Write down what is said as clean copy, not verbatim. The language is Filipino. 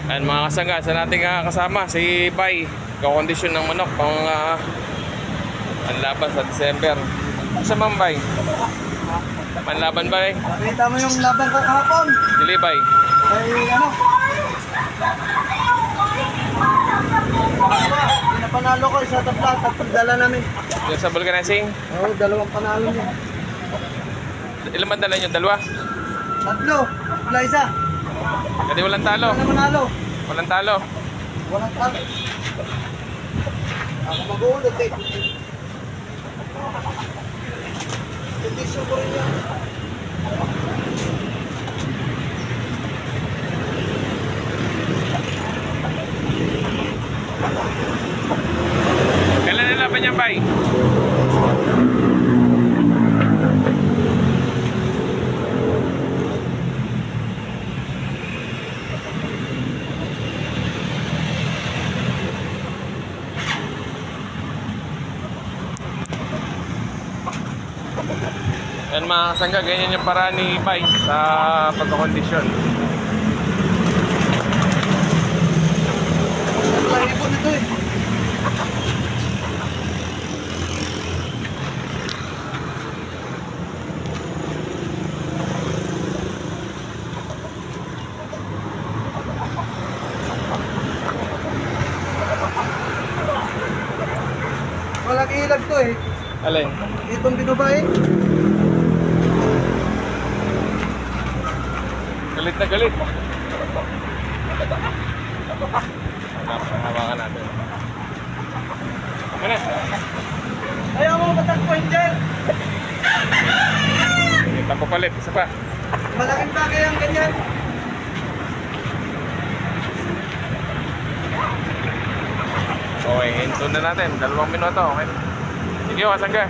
Ayan mga kasangga, sa nating kasama si Bay, kakondisyon ng manok pang panlaban sa December. Sa Bay? Panlaban Bay? Nakita mo yung laban ko kahapon? Dili Bay? Ay ano? Pinapanalo ko isa tabla at pagdala namin. Yung sa vulcanizing? Oo, dalawang panalo niya. Ilan man dala nyo? Dalawa? Tatlo, wala isa. Kasi walang talo? Wala manalo. Walang talo? Walang talo. Ako mag-uulot eh. Condition ko rin yan. Kailan nalaban niya Bay? Yan mga kasangga, ganyan yung paraan ni Bay sa pagkakondisyon. Lagi po nito eh. Walang ilag to eh. Alin? Itong binubahin. Galit na galit. Hawakan natin. Ano? Ayaw mo matagpuin dyan. Kita ko palit, isa pa. Malaking bagay ang ganyan. Okay, hinto na natin. 2 minuto, okay? Sige, kasangga.